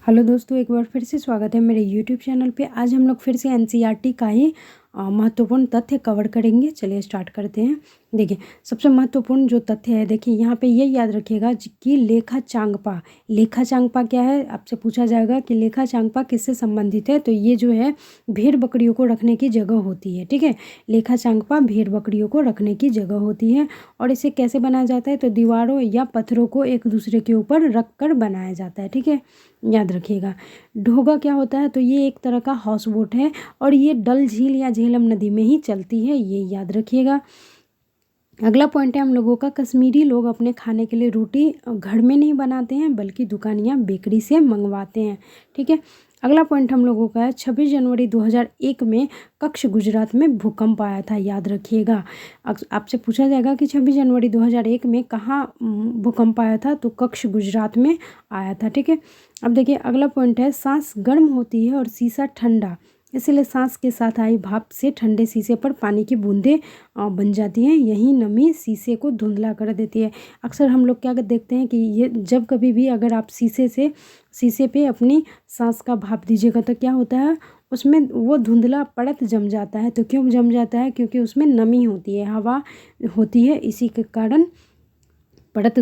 Hello दोस्तों, एक बार फिर से स्वागत है मेरे यूट्यूब चैनल पे। आज हम लोग फिर से एनसीईआरटी का ही महत्वपूर्ण तथ्य कवर करेंगे। चलिए स्टार्ट करते हैं। देखिए, सबसे महत्वपूर्ण जो तथ्य है, देखिए यहाँ पे ये याद रखिएगा कि लेखा चांगपा। लेखा चांगपा क्या है, आपसे पूछा जाएगा कि लेखा चांगपा किससे संबंधित है। तो ये जो है भेड़ बकरियों को रखने की जगह होती है। ठीक है, लेखा चांगपा भेड़ बकरियों को रखने की जगह होती है। और इसे कैसे बनाया जाता है, तो दीवारों या पत्थरों को एक दूसरे के ऊपर रख कर बनाया जाता है। ठीक है, याद रखिएगा। ढोगा क्या होता है, तो ये एक तरह का हाउस बोट है और ये डल झील या झेलम नदी में ही चलती है, ये याद रखिएगा। अगला पॉइंट है हम लोगों का, कश्मीरी लोग अपने खाने के लिए रोटी घर में नहीं बनाते हैं बल्कि दुकान या बेकरी से मंगवाते हैं। ठीक है, अगला पॉइंट हम लोगों का है 26 जनवरी 2001 में कच्छ गुजरात में भूकंप आया था, याद रखिएगा। आपसे पूछा जाएगा कि 26 जनवरी 2001 में कहाँ भूकंप आया था, तो कच्छ गुजरात में आया था। ठीक है, अब देखिए अगला पॉइंट है, सांस गर्म होती है और शीशा ठंडा, इसलिए सांस के साथ आई भाप से ठंडे शीशे पर पानी की बूंदें बन जाती हैं। यही नमी शीशे को धुंधला कर देती है। अक्सर हम लोग क्या देखते हैं कि ये जब कभी भी अगर आप शीशे पे अपनी सांस का भाप दीजिएगा तो क्या होता है, उसमें वो धुंधला परत जम जाता है। तो क्यों जम जाता है, क्योंकि उसमें नमी होती है, हवा होती है, इसी के कारण परत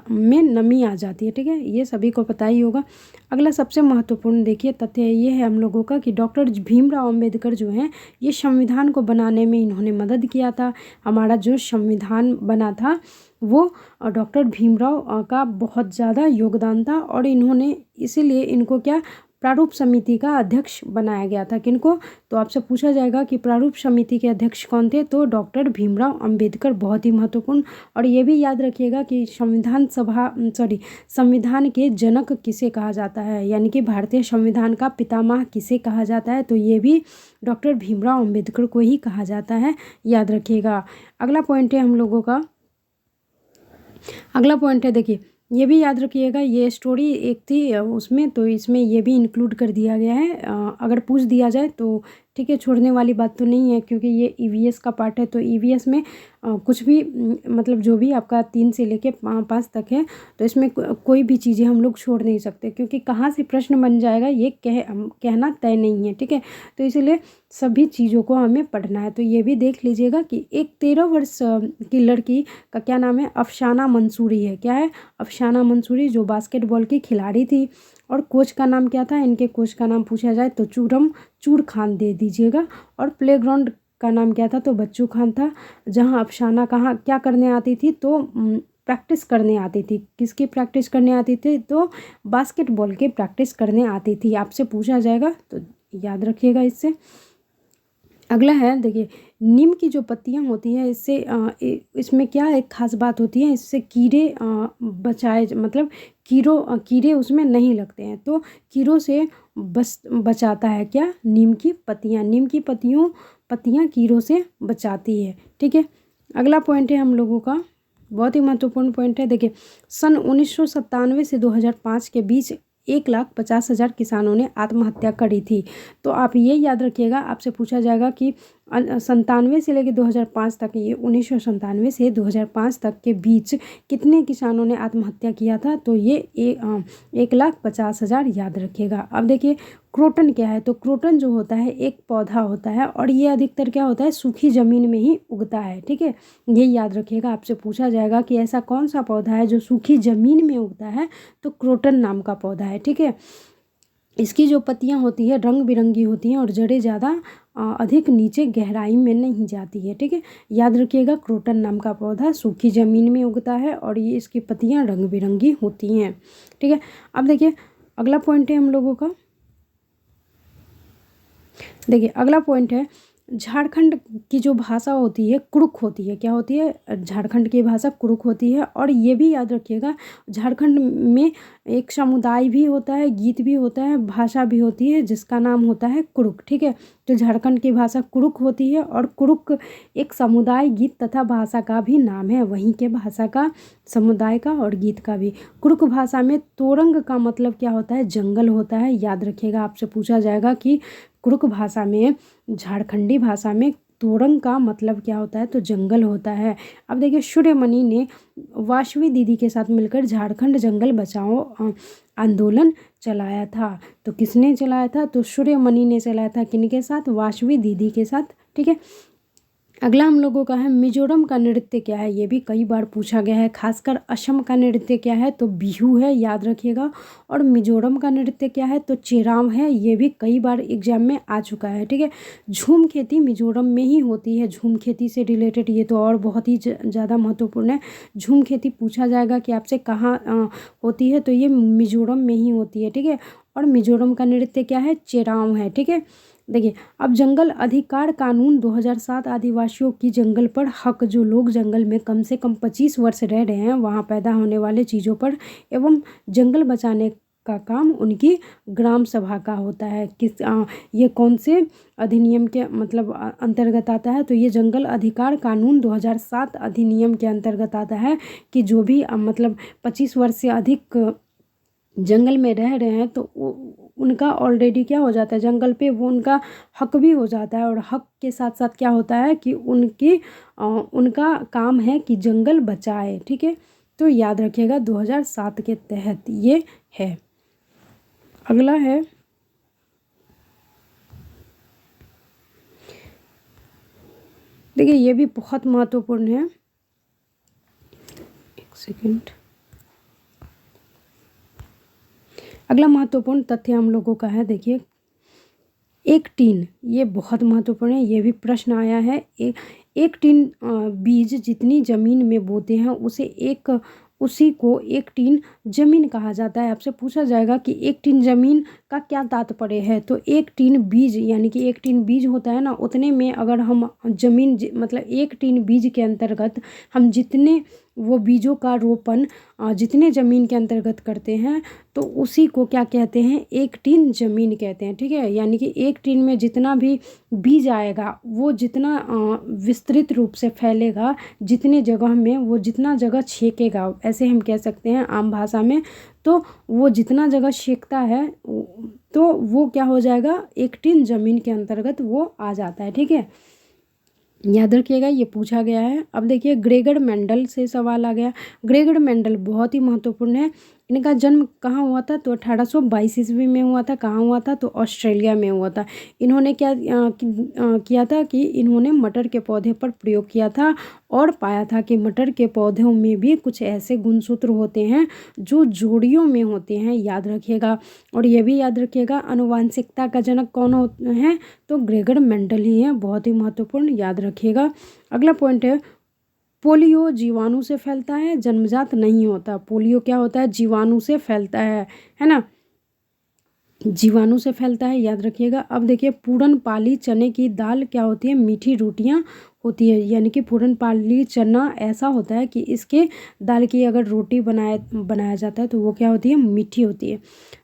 में नमी आ जाती है। ठीक है, ये सभी को पता ही होगा। अगला सबसे महत्वपूर्ण देखिए तथ्य ये है हम लोगों का कि डॉक्टर भीमराव अंबेडकर जो हैं, ये संविधान को बनाने में इन्होंने मदद किया था। हमारा जो संविधान बना था वो डॉक्टर भीमराव का बहुत ज़्यादा योगदान था और इन्होंने इसीलिए इनको क्या प्रारूप समिति का अध्यक्ष बनाया गया था। किनको, तो आपसे पूछा जाएगा कि प्रारूप समिति के अध्यक्ष कौन थे, तो डॉक्टर भीमराव अंबेडकर। बहुत ही महत्वपूर्ण। और ये भी याद रखिएगा कि संविधान के जनक किसे कहा जाता है, यानी कि भारतीय संविधान का पितामह किसे कहा जाता है, तो ये भी डॉक्टर भीमराव अंबेडकर को ही कहा जाता है, याद रखिएगा। अगला पॉइंट है हम लोगों का, अगला पॉइंट है देखिए, ये भी याद रखिएगा, ये स्टोरी एक थी उसमें, तो इसमें ये भी इंक्लूड कर दिया गया है। अगर पूछ दिया जाए तो ठीक है, छोड़ने वाली बात तो नहीं है क्योंकि ये ईवीएस का पार्ट है। तो ईवीएस में कुछ भी मतलब जो भी आपका 3 से लेके 5 तक है, तो इसमें कोई भी चीज़ें हम लोग छोड़ नहीं सकते क्योंकि कहाँ से प्रश्न बन जाएगा ये कहना तय नहीं है। ठीक है, तो इसीलिए सभी चीज़ों को हमें पढ़ना है। तो ये भी देख लीजिएगा कि एक 13 वर्ष की लड़की का क्या नाम है, अफसाना मंसूरी है। क्या है, अफसाना मंसूरी, जो बास्केटबॉल की खिलाड़ी थी। और कोच का नाम क्या था, इनके कोच का नाम पूछा जाए तो चूर खान दे दीजिएगा। और प्लेग्राउंड का नाम क्या था, तो बच्चू खान था। जहाँ अफसाना कहाँ क्या करने आती थी, तो प्रैक्टिस करने आती थी। किसकी प्रैक्टिस करने आती थी, तो बास्केटबॉल की प्रैक्टिस करने आती थी। आपसे पूछा जाएगा तो याद रखिएगा इससे। अगला है देखिए, नीम की जो पत्तियां होती हैं इससे इसमें क्या एक खास बात होती है, इससे कीड़े बचाए, मतलब कीड़े उसमें नहीं लगते हैं। तो कीड़ों से बचाता है क्या, नीम की पत्तियां। नीम की पत्तियां कीड़ों से बचाती है। ठीक है, अगला पॉइंट है हम लोगों का, बहुत ही महत्वपूर्ण पॉइंट है। देखिए, सन 1997 से 2005 के बीच 1,50,000 किसानों ने आत्महत्या करी थी। तो आप ये याद रखिएगा, आपसे पूछा जाएगा कि 97 से लेकर 2005 तक, ये 1997 से 2005 तक के बीच कितने किसानों ने आत्महत्या किया था, तो ये 1,50,000 याद रखिएगा। अब देखिए, क्रोटन क्या है, तो क्रोटन जो होता है एक पौधा होता है और ये अधिकतर क्या होता है, सूखी ज़मीन में ही उगता है। ठीक है, ये याद रखिएगा। आपसे पूछा जाएगा कि ऐसा कौन सा पौधा है जो सूखी ज़मीन में उगता है, तो क्रोटन नाम का पौधा है। ठीक है, इसकी जो पत्तियां होती है रंग बिरंगी होती हैं और जड़ें ज़्यादा अधिक नीचे गहराई में नहीं जाती है। ठीक है, याद रखिएगा, क्रोटन नाम का पौधा सूखी ज़मीन में उगता है और ये इसकी पत्तियां रंग बिरंगी होती हैं। ठीक है, अब देखिए अगला पॉइंट है हम लोगों का, देखिए अगला पॉइंट है, झारखंड की जो भाषा होती है कुड़ुक होती है। क्या होती है, झारखंड की भाषा कुड़ुक होती है। और ये भी याद रखिएगा, झारखंड में एक समुदाय भी होता है, गीत भी होता है, भाषा भी होती है जिसका नाम होता है कुड़ुक। ठीक है, तो झारखंड की भाषा कुड़ुक होती है और कुड़ुक एक समुदाय, गीत तथा भाषा का भी नाम है, वहीं के भाषा का, समुदाय का और गीत का भी। कुड़ुक भाषा में तोरंग का मतलब क्या होता है, जंगल होता है, याद रखिएगा। आपसे पूछा जाएगा कि कुड़ुक भाषा में, झारखंडी भाषा में तोरंग का मतलब क्या होता है, तो जंगल होता है। अब देखिए सूर्यमणि ने वासवी दीदी के साथ मिलकर झारखंड जंगल बचाओ आंदोलन चलाया था। तो किसने चलाया था, तो सूर्यमणि ने चलाया था। किनके साथ, वासवी दीदी के साथ। ठीक है, अगला हम लोगों का है मिजोरम का नृत्य क्या है, ये भी कई बार पूछा गया है। खासकर असम का नृत्य क्या है, तो बिहू है, याद रखिएगा। और मिजोरम का नृत्य क्या है, तो चेराम है, ये भी कई बार एग्जाम में आ चुका है। ठीक है, झूम खेती मिजोरम में ही होती है। झूम खेती से रिलेटेड ये तो और बहुत ही ज़्यादा महत्वपूर्ण है। झूम खेती पूछा जाएगा कि आपसे कहाँ होती है, तो ये मिजोरम में ही होती है। ठीक है, और मिजोरम का नृत्य क्या है, चेराम है। ठीक है, देखिए अब जंगल अधिकार कानून 2007 आदिवासियों की जंगल पर हक, जो लोग जंगल में कम से कम 25 वर्ष रह रहे हैं वहाँ पैदा होने वाले चीज़ों पर एवं जंगल बचाने का काम उनकी ग्राम सभा का होता है। ये कौन से अधिनियम के मतलब अंतर्गत आता है, तो ये जंगल अधिकार कानून 2007 अधिनियम के अंतर्गत आता है कि जो भी मतलब 25 वर्ष से अधिक जंगल में रह रहे हैं तो उनका ऑलरेडी क्या हो जाता है, जंगल पे वो उनका हक भी हो जाता है। और हक के साथ साथ क्या होता है कि उनका काम है कि जंगल बचाए। ठीक है, तो याद रखिएगा 2007 के तहत ये है। अगला है देखिए ये भी बहुत महत्वपूर्ण है, एक सेकंड। अगला महत्वपूर्ण तथ्य हम लोगों का है, देखिए एक टीन, ये बहुत महत्वपूर्ण है, ये भी प्रश्न आया है। एक टीन बीज जितनी जमीन में बोते हैं उसी को एक टीन जमीन कहा जाता है। आपसे पूछा जाएगा कि एक टीन जमीन का क्या तात्पर्य है, तो एक टीन बीज यानी कि एक टीन बीज होता है ना, उतने में अगर हम जमीन मतलब एक टीन बीज के अंतर्गत हम जितने वो बीजों का रोपण जितने ज़मीन के अंतर्गत करते हैं तो उसी को क्या कहते हैं, एक टीन ज़मीन कहते हैं। ठीक है, यानी कि एक टीन में जितना भी बीज आएगा वो जितना विस्तृत रूप से फैलेगा, जितने जगह में वो जितना जगह छेकेगा, ऐसे हम कह सकते हैं आम भाषा में, तो वो जितना जगह छेकता है तो वो क्या हो जाएगा, एक टीन ज़मीन के अंतर्गत वो आ जाता है। ठीक है, याद रखिएगा ये पूछा गया है। अब देखिए ग्रेगर मेंडल से सवाल आ गया। ग्रेगर मेंडल बहुत ही महत्वपूर्ण है। इनका जन्म कहाँ हुआ था, तो 1822 ईस्वी में हुआ था। कहाँ हुआ था, तो ऑस्ट्रेलिया में हुआ था। इन्होंने क्या किया था कि इन्होंने मटर के पौधे पर प्रयोग किया था और पाया था कि मटर के पौधों में भी कुछ ऐसे गुणसूत्र होते हैं जो जोड़ियों में होते हैं, याद रखिएगा। और ये भी याद रखिएगा आनुवांशिकता का जनक कौन है, तो ग्रेगर मेंडल ही है, बहुत ही महत्वपूर्ण, याद रखिएगा। अगला पॉइंट है पोलियो जीवाणु से फैलता है, जन्मजात नहीं होता। पोलियो क्या होता है, जीवाणु से फैलता है ना, जीवाणु से फैलता है, याद रखिएगा। अब देखिए पूरन पाली चने की दाल क्या होती है, मीठी रोटियां होती है। यानी कि पूरन पाली चना ऐसा होता है कि इसके दाल की अगर रोटी बनाया जाता है तो वो क्या होती है, मीठी होती है।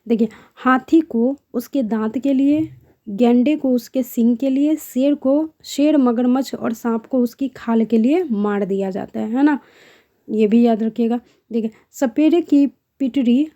देखिए हाथी को उसके दांत के लिए, गैंडे को उसके सींग के लिए, शेर मगरमच्छ और सांप को उसकी खाल के लिए मार दिया जाता है ना, ये भी याद रखिएगा। देखिए सपेरे की पिटरी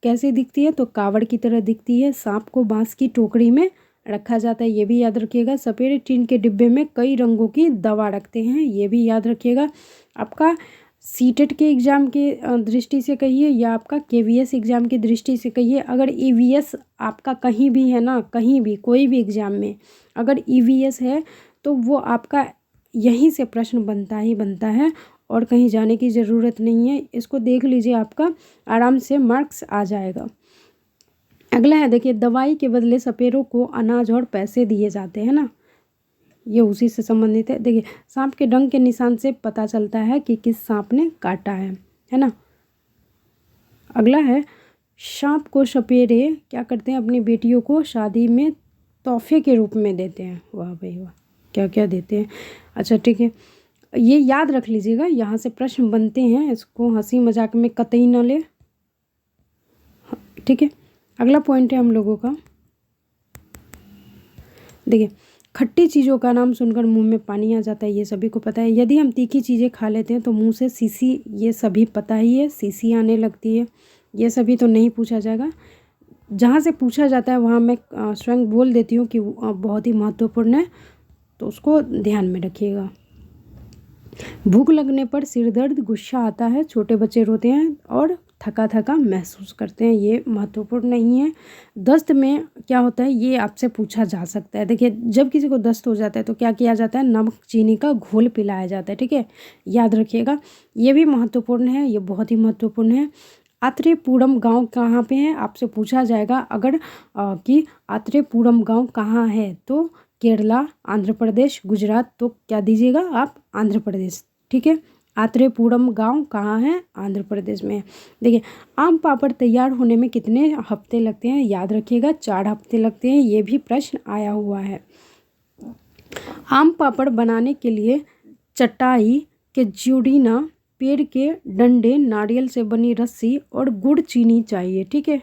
कैसे दिखती है, तो कावड़ की तरह दिखती है। सांप को बांस की टोकरी में रखा जाता है, ये भी याद रखिएगा। सपेरे टीन के डिब्बे में कई रंगों की दवा रखते हैं, ये भी याद रखिएगा। आपका सीटेट के एग्ज़ाम के दृष्टि से कहिए या आपका केवीएस एग्ज़ाम की दृष्टि से कहिए, अगर ईवीएस आपका कहीं भी है ना, कहीं भी कोई भी एग्ज़ाम में अगर ईवीएस है तो वो आपका यहीं से प्रश्न बनता ही बनता है और कहीं जाने की ज़रूरत नहीं है। इसको देख लीजिए, आपका आराम से मार्क्स आ जाएगा। अगला है देखिए दवाई के बदले सपेरों को अनाज और पैसे दिए जाते हैं ना, ये उसी से संबंधित है। देखिए सांप के डंक के निशान से पता चलता है कि किस सांप ने काटा है ना। अगला है सांप को सपेरे क्या करते हैं, अपनी बेटियों को शादी में तोहफे के रूप में देते हैं। वाह भाई वाह, क्या क्या देते हैं। अच्छा ठीक है, ये याद रख लीजिएगा, यहाँ से प्रश्न बनते हैं, इसको हंसी मजाक में कतई न ले। ठीक है, अगला पॉइंट है हम लोगों का, देखिए खट्टी चीज़ों का नाम सुनकर मुंह में पानी आ जाता है, ये सभी को पता है। यदि हम तीखी चीज़ें खा लेते हैं तो मुंह से सीसी, ये सभी पता ही है, सीसी आने लगती है, ये सभी तो नहीं पूछा जाएगा। जहाँ से पूछा जाता है वहाँ मैं स्वयं बोल देती हूँ कि बहुत ही महत्वपूर्ण है। तो उसको ध्यान में रखिएगा। भूख लगने पर सिर दर्द, गुस्सा आता है, छोटे बच्चे रोते हैं और थका थका महसूस करते हैं, ये महत्वपूर्ण नहीं है। दस्त में क्या होता है ये आपसे पूछा जा सकता है। देखिए जब किसी को दस्त हो जाता है तो क्या किया जाता है, नमक चीनी का घोल पिलाया जाता है, ठीक है, याद रखिएगा। ये भी महत्वपूर्ण है, ये बहुत ही महत्वपूर्ण है। आत्रेयपुरम गांव कहाँ पे है, आपसे पूछा जाएगा अगर कि आत्रेयपुरम गांव कहाँ है, तो केरला, आंध्र प्रदेश, गुजरात, तो क्या दीजिएगा आप, आंध्र प्रदेश, ठीक है। आत्रेयपुरम गांव कहाँ है, आंध्र प्रदेश में है। देखिए आम पापड़ तैयार होने में कितने हफ्ते लगते हैं, याद रखिएगा 4 हफ्ते लगते हैं, ये भी प्रश्न आया हुआ है। आम पापड़ बनाने के लिए चटाई के ज्यूडीना, पेड़ के डंडे, नारियल से बनी रस्सी और गुड़ चीनी चाहिए, ठीक है।